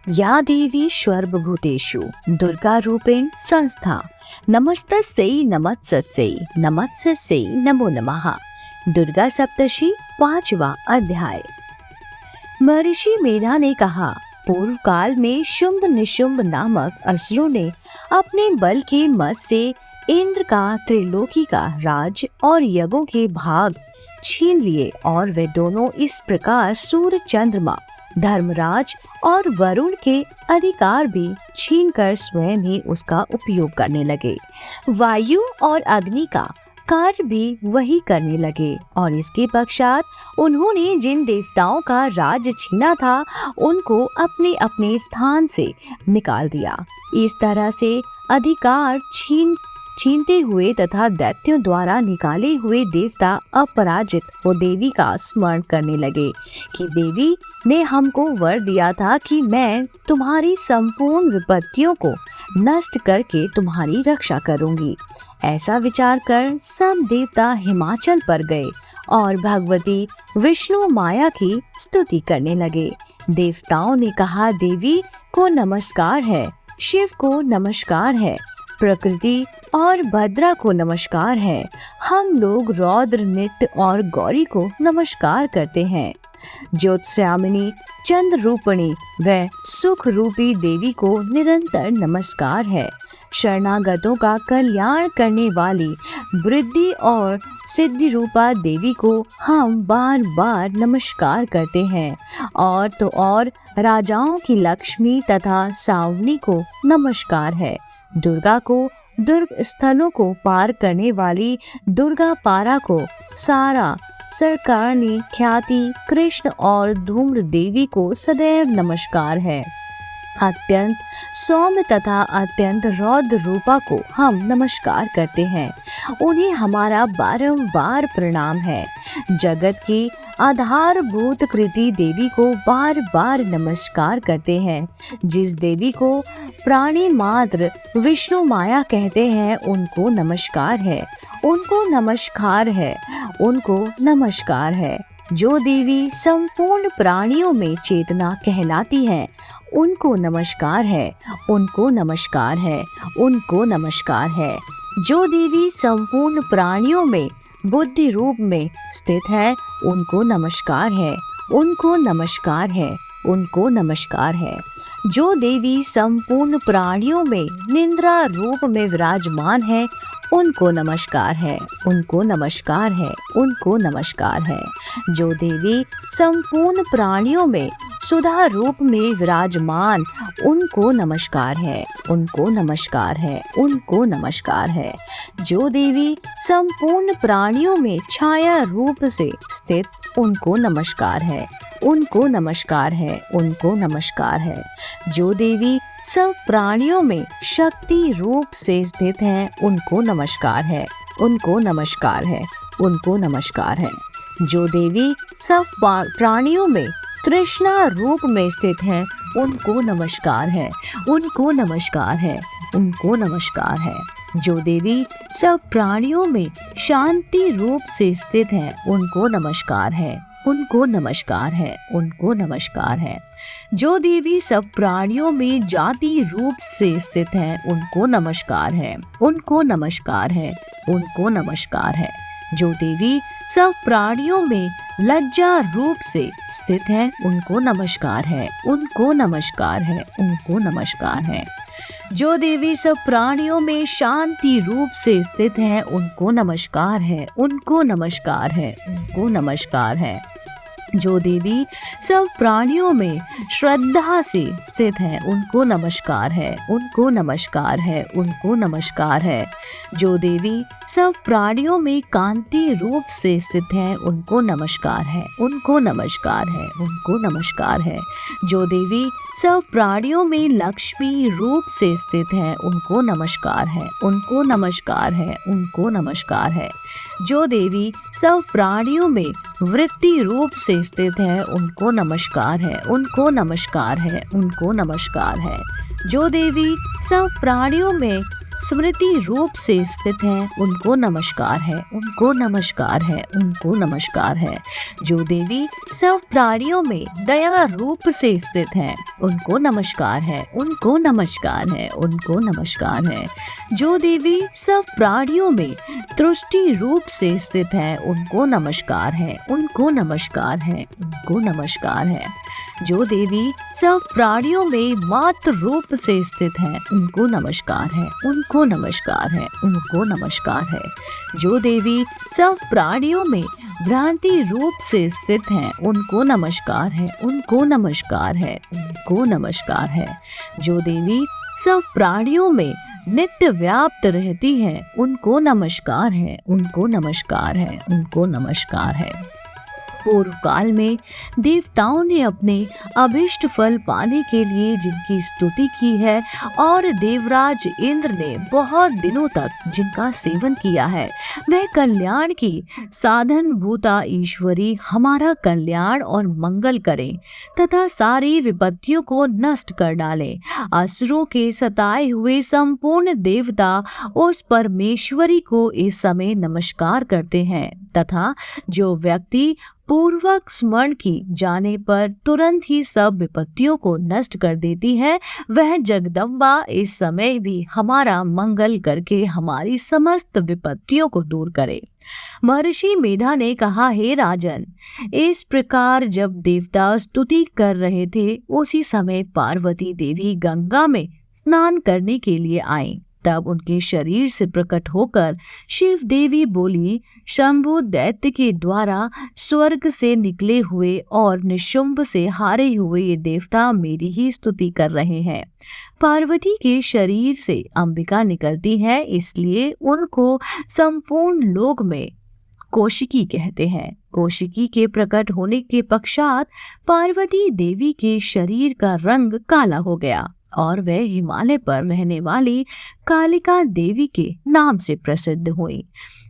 या देवी सर्वभूतेषु दुर्गा रूपेण संस्था नमस्तस्यै नमस्तस्यै नमस्तस्यै नमो नमः। दुर्गा सप्तशी 5वां अध्याय। महर्षि मेधा ने कहा, पूर्व काल में शुंभ निशुंभ नामक असुरों ने अपने बल के मद से इंद्र का त्रिलोकी का राज और यज्ञों के भाग छीन लिए और वे दोनों इस प्रकार सूर्य चंद्रमा धर्मराज और वरुण के अधिकार भी छीनकर स्वयं ही उसका उपयोग करने लगे। वायु और अग्नि का कार्य भी वही करने लगे और इसके पश्चात उन्होंने जिन देवताओं का राज छीना था उनको अपने अपने स्थान से निकाल दिया। इस तरह से अधिकार छीनते हुए तथा दैत्यों द्वारा निकाले हुए देवता अपराजित हो देवी का स्मरण करने लगे कि देवी ने हमको वर दिया था कि मैं तुम्हारी संपूर्ण विपत्तियों को नष्ट करके तुम्हारी रक्षा करूंगी। ऐसा विचार कर सब देवता हिमाचल पर गए और भगवती विष्णु माया की स्तुति करने लगे। देवताओं ने कहा, देवी को नमस्कार है, शिव को नमस्कार है, प्रकृति और भद्रा को नमस्कार है। हम लोग रौद्र नित्य और गौरी को नमस्कार करते हैं। ज्योतिषामिनी चंद्र रूपिणी व सुख रूपी देवी को निरंतर नमस्कार है। शरणागतों का कल्याण करने वाली वृद्धि और सिद्धि रूपा देवी को हम बार बार नमस्कार करते हैं। और तो और राजाओं की लक्ष्मी तथा सावनी को नमस्कार है। दुर्गा को दुर्ग स्थलों को पार करने वाली दुर्गा पारा को सारा सरकारनी ख्याति कृष्ण और धूम्र देवी को सदैव नमस्कार है। अत्यंत सौम्य तथा अत्यंत रौद्र रूपा को हम नमस्कार करते हैं। उन्हें हमारा बारंबार प्रणाम है। जगत की आधारभूत कृति देवी को बार बार नमस्कार करते हैं। जिस देवी को प्राणी मात्र विष्णु माया कहते हैं उनको नमस्कार है, उनको नमस्कार है, उनको नमस्कार है। जो देवी संपूर्ण प्राणियों में चेतना कहलाती है उनको नमस्कार है, उनको नमस्कार है, उनको नमस्कार है। जो देवी संपूर्ण प्राणियों में बुद्धि रूप में स्थित है उनको नमस्कार है, उनको नमस्कार है, उनको नमस्कार है। जो देवी संपूर्ण प्राणियों में निंद्रा रूप में विराजमान है उनको नमस्कार है, उनको नमस्कार है, उनको नमस्कार है। जो देवी संपूर्ण प्राणियों में सुधा रूप में विराजमान उनको नमस्कार है, उनको नमस्कार है, उनको नमस्कार है। जो देवी संपूर्ण प्राणियों में छाया रूप से स्थित उनको नमस्कार है, उनको नमस्कार है, उनको नमस्कार है। जो देवी सब प्राणियों में शक्ति रूप से स्थित हैं उनको नमस्कार है, उनको नमस्कार है, उनको नमस्कार है। जो देवी सब प्राणियों में तृष्णा रूप में स्थित हैं उनको नमस्कार है, उनको नमस्कार है, उनको नमस्कार है। जो देवी सब प्राणियों में शांति रूप से स्थित हैं उनको नमस्कार है, उनको नमस्कार है, उनको नमस्कार है। जो देवी सब प्राणियों में जाति रूप से स्थित हैं उनको नमस्कार है, उनको नमस्कार है, उनको नमस्कार है। जो देवी सब प्राणियों में लज्जा रूप से स्थित हैं उनको नमस्कार है, उनको नमस्कार है, उनको नमस्कार है। जो देवी सब प्राणियों में शांति रूप से स्थित हैं उनको नमस्कार है, उनको नमस्कार है, उनको नमस्कार है। जो देवी सब प्राणियों में श्रद्धा से स्थित है उनको नमस्कार है, उनको नमस्कार है, उनको नमस्कार है। जो देवी सब प्राणियों में कांति रूप से स्थित है उनको नमस्कार है, उनको नमस्कार है, उनको नमस्कार है। जो देवी सब प्राणियों में लक्ष्मी रूप से स्थित है उनको नमस्कार है, उनको नमस्कार है, उनको नमस्कार है। जो देवी सब प्राणियों में वृत्ति रूप से स्थित है उनको नमस्कार है, उनको नमस्कार है, उनको नमस्कार है। जो देवी सब प्राणियों में स्मृति रूप से स्थित हैं, उनको नमस्कार है, उनको नमस्कार है, उनको नमस्कार है। जो देवी सब प्राणियों में दया रूप से स्थित हैं, उनको नमस्कार है, उनको नमस्कार है, उनको नमस्कार है। जो देवी सब प्राणियों में तुष्टि रूप से स्थित है, उनको नमस्कार है, उनको नमस्कार है, उनको नमस्कार है। जो देवी सब प्राणियों में मात्र रूप से स्थित है, उनको नमस्कार है, उनको नमस्कार है, उनको नमस्कार है। जो देवी सब प्राणियों में भ्रांति रूप से स्थित है, उनको नमस्कार है, उनको नमस्कार है, उनको नमस्कार है। जो देवी सब प्राणियों में नित्य व्याप्त रहती है, उनको नमस्कार है, उनको नमस्कार है, उनको नमस्कार है। पूर्व काल में देवताओं ने अपने अभिष्ट फल पाने के लिए जिनकी स्तुति की है और देवराज इंद्र ने बहुत दिनों तक जिनका सेवन किया है, वह कल्याण की साधन भूता ईश्वरी हमारा कल्याण और मंगल करें तथा सारी विपत्तियों को नष्ट कर डालें। असुरों के सताए हुए संपूर्ण देवता उस परमेश्वरी को इस समय नमस्कार करते हैं तथा जो व्यक्ति पूर्वक स्मरण की जाने पर तुरंत ही सब विपत्तियों को नष्ट कर देती है, वह जगदम्बा इस समय भी हमारा मंगल करके हमारी समस्त विपत्तियों को दूर करे। महर्षि मेधा ने कहा, हे राजन, इस प्रकार जब देवता स्तुति कर रहे थे, उसी समय पार्वती देवी गंगा में स्नान करने के लिए आईं। तब उनके शरीर से प्रकट होकर शिव देवी बोली, शंभु दैत्य के द्वारा स्वर्ग से निकले हुए और निशुंभ से हारे हुए ये देवता मेरी ही स्तुति कर रहे हैं। पार्वती के शरीर से अंबिका निकलती है, इसलिए उनको संपूर्ण लोक में कौशिकी कहते हैं। कौशिकी के प्रकट होने के पश्चात पार्वती देवी के शरीर का रंग काला हो गया और वह हिमालय पर रहने वाली कालिका देवी के नाम से प्रसिद्ध हुई।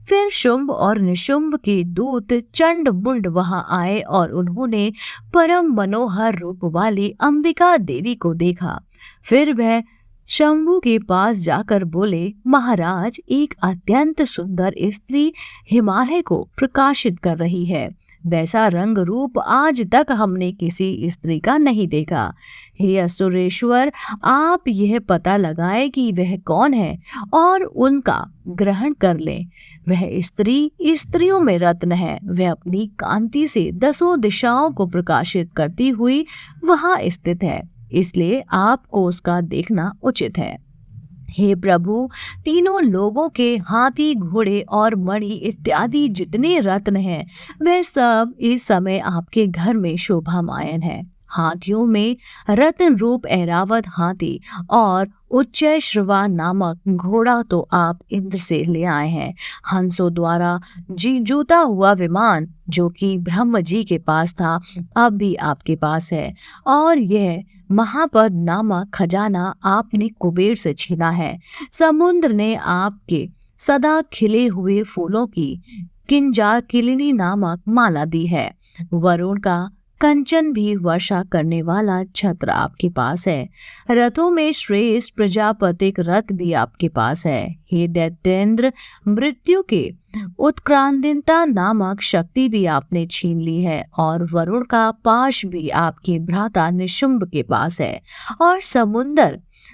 फिर शुंभ और निशुंभ के दूत चंड मुंड वहां आए और उन्होंने परम मनोहर रूप वाली अंबिका देवी को देखा। फिर वह शंभु के पास जाकर बोले, महाराज, एक अत्यंत सुंदर स्त्री हिमालय को प्रकाशित कर रही है। वैसा रंग रूप आज तक हमने किसी स्त्री का नहीं देखा। हे असुरेश्वर, आप यह पता लगाएं कि वह कौन है और उनका ग्रहण कर लें। वह स्त्री स्त्रियों में रत्न है। वह अपनी कांति से 10 दिशाओं को प्रकाशित करती हुई वहां स्थित है, इसलिए आपको उसका देखना उचित है। हे प्रभु, तीनों लोगों के हाथी, घोड़े और मणि इत्यादि जितने रत्न हैं, वे सब इस समय आपके घर में शोभामायन है। हाथियों में रत्न रूप ऐरावत हाथी और उच्चैश्रवा नामक घोड़ा तो आप इंद्र से ले आए हैं। हंसों द्वारा जूता हुआ विमान जो कि ब्रह्म जी के पास था, अब भी आपके पास है। और यह महापद नामक खजाना आपने कुबेर से छीना है। समुद्र ने आपके सदा खिले हुए फूलों की किंजाकिलिनी नामक माला दी है। वरुण का कंचन भी वर्षा करने वाला छत्र आपके पास है। रथों में श्रेष्ठ प्रजापतिक रथ भी आपके पास है। हे दैत्येंद्र, मृत्यु के उत्क्रांतिता नामक शक्ति भी आपने छीन ली है और वरुण का पाश भी आपके भ्राता निशुंभ के पास है। और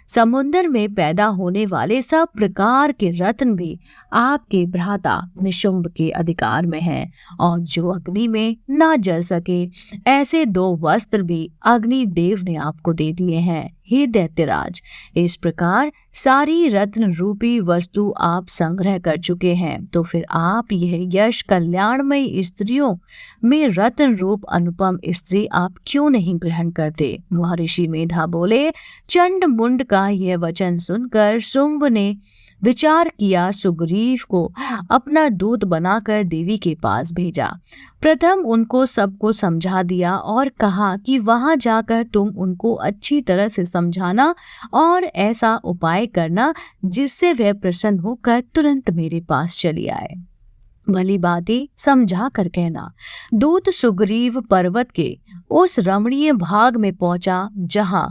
समुद्र में पैदा होने वाले सब प्रकार के रत्न भी आपके भ्राता निशुंभ के अधिकार में हैं। और जो अग्नि में ना जल सके, ऐसे 2 वस्त्र भी अग्नि देव ने आपको दे दिए हैं। हे दैत्यराज, इस प्रकार सारी रत्न रूपी वस्तु आप संग्रह कर चुके हैं, तो फिर आप यह यश कल्याणमयी स्त्रियों में रत्न रूप अनुपम स्त्री आप क्यों नहीं ग्रहण करते? महर्षि मेधा बोले, चंड मुंड का यह वचन सुनकर शुंभ ने विचार किया, सुग्रीव को अपना दूत बनाकर देवी के पास भेजा। प्रथम उनको सबको समझा दिया और कहा कि वहां जाकर तुम उनको अच्छी तरह से समझाना और ऐसा उपाय करना जिससे वह प्रसन्न होकर तुरंत मेरे पास चली आए। भली बातें समझा कर कहना। दूत सुग्रीव पर्वत के उस रमणीय भाग में पहुंचा जहां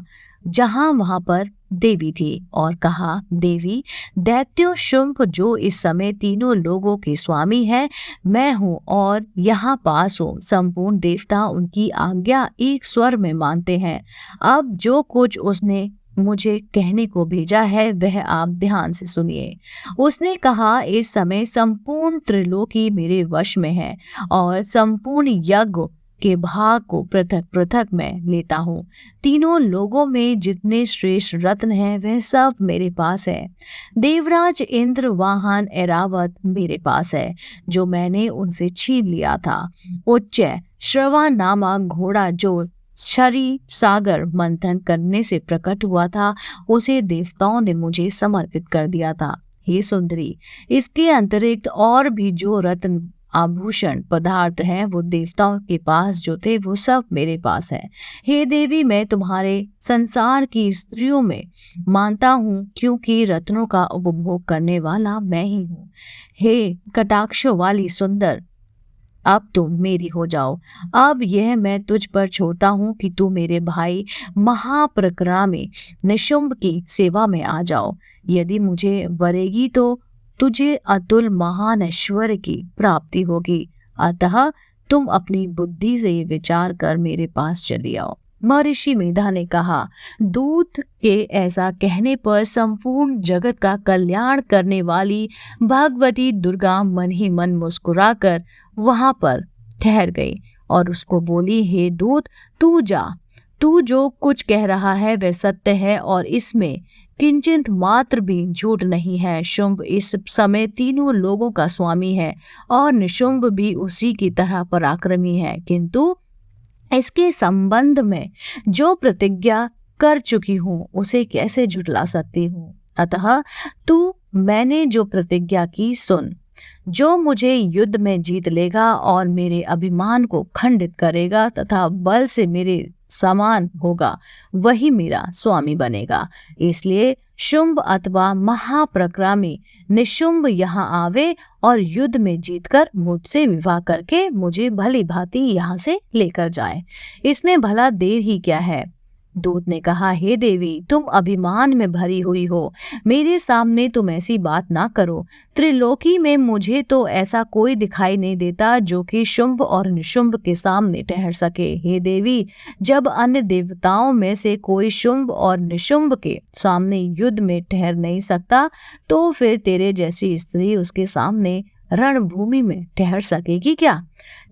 जहां वहां पर देवी थी और कहा, देवी, दैत्यो शुंभ जो इस समय तीनों लोगों के स्वामी है, मैं हूँ और यहाँ पास हूँ। संपूर्ण देवता उनकी आज्ञा एक स्वर में मानते हैं। अब जो कुछ उसने मुझे कहने को भेजा है वह आप ध्यान से सुनिए। उसने कहा, इस समय संपूर्ण त्रिलोकी मेरे वश में है और संपूर्ण यज्ञ के भाग को पृथक पृथक मैं लेता हूँ। तीनों लोगों में जितने श्रेष्ठ रत्न हैं वह सब मेरे पास है। देवराज इंद्र वाहन ऐरावत मेरे पास है जो मैंने उनसे छीन लिया था। उच्च श्रवा नामक घोड़ा जो शरी सागर मंथन करने से प्रकट हुआ था, उसे देवताओं ने मुझे समर्पित कर दिया था। हे सुंदरी, इसके अतिरिक्त और भी जो रत्न आभूषण पदार्थ हैं वो देवताओं के पास जो थे वो सब मेरे पास है। हे देवी, मैं तुम्हारे संसार की स्त्रियों में मानता हूँ क्योंकि रत्नों का उपभोग करने वाला मैं ही हूँ। हे कटाक्ष वाली सुंदर, अब तुम मेरी हो जाओ। अब यह मैं तुझ पर छोड़ता हूँ कि तू मेरे भाई महाप्रक्रामी निशुंभ की सेवा में आ जाओ। यदि मुझे वरेगी तो तुझे अतुल महान ऐश्वर्य की प्राप्ति होगी। अतः तुम अपनी बुद्धि से विचार कर मेरे पास चली आओ। महर्षि मेधा ने कहा, दूत के ऐसा कहने पर संपूर्ण जगत का कल्याण करने वाली भगवती दुर्गा मन ही मन मुस्कुराकर वहां पर ठहर गई और उसको बोली, हे दूत, तू जा। तू जो कुछ कह रहा है वह सत्य है और इसमें किंचित मात्र भी झूठ नहीं है। शुंभ इस समय तीनों लोगों का स्वामी है और निशुंभ भी उसी की तरह पराक्रमी है, किंतु इसके संबंध में जो प्रतिज्ञा कर चुकी हूँ उसे कैसे झुठला सकती हूँ। अतः तू मैंने जो प्रतिज्ञा की सुन। जो मुझे युद्ध में जीत लेगा और मेरे अभिमान को खंडित करेगा तथा बल से मेरे समान होगा वही मेरा स्वामी बनेगा। इसलिए शुंभ अथवा महाप्रक्रामी निशुंभ यहाँ आवे और युद्ध में जीतकर मुझसे विवाह करके मुझे भली भांति यहाँ से लेकर जाए। इसमें भला देर ही क्या है। दूत ने कहा, हे देवी, तुम अभिमान में भरी हुई हो, मेरे सामने तुम ऐसी बात ना करो। त्रिलोकी में मुझे तो ऐसा कोई दिखाई नहीं देता जो कि शुंभ और निशुंभ के सामने ठहर सके। हे देवी, जब अन्य देवताओं में से कोई शुंभ और निशुंभ के सामने युद्ध में ठहर नहीं सकता तो फिर तेरे जैसी स्त्री उसके सामने रणभूमि में ठहर सकेगी क्या।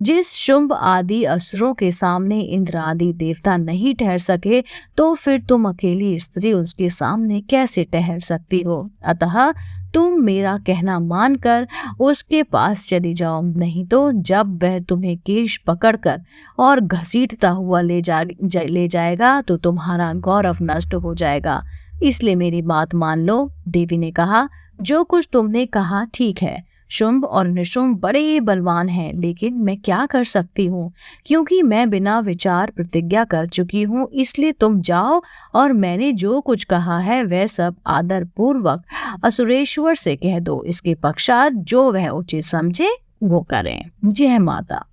जिस शुंभ आदि असुरों के सामने इंद्र आदि देवता नहीं ठहर सके तो फिर तुम अकेली स्त्री उसके सामने कैसे ठहर सकती हो। अतः तुम मेरा कहना मानकर उसके पास चली जाओ, नहीं तो जब वह तुम्हें केश पकड़कर और घसीटता हुआ ले जाएगा तो तुम्हारा गौरव नष्ट हो जाएगा। इसलिए मेरी बात मान लो। देवी ने कहा, जो कुछ तुमने कहा ठीक है। शुंभ और निशुंभ बड़े बलवान हैं, लेकिन मैं क्या कर सकती हूँ क्योंकि मैं बिना विचार प्रतिज्ञा कर चुकी हूँ। इसलिए तुम जाओ और मैंने जो कुछ कहा है वह सब आदर पूर्वक असुरेश्वर से कह दो। इसके पश्चात जो वह उचित समझे वो करें। जय माता।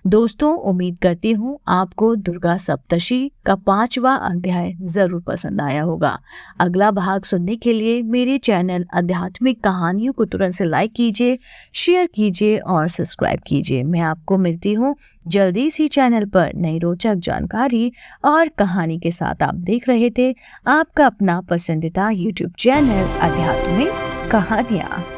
दोस्तों, उम्मीद करती हूँ आपको दुर्गा सप्तशी का 5वां अध्याय जरूर पसंद आया होगा। अगला भाग सुनने के लिए मेरे चैनल आध्यात्मिक कहानियों को तुरंत से लाइक कीजिए, शेयर कीजिए और सब्सक्राइब कीजिए। मैं आपको मिलती हूँ जल्दी इसी चैनल पर नई रोचक जानकारी और कहानी के साथ। आप देख रहे थे आपका अपना पसंदीदा यूट्यूब चैनल आध्यात्मिक कहानियाँ।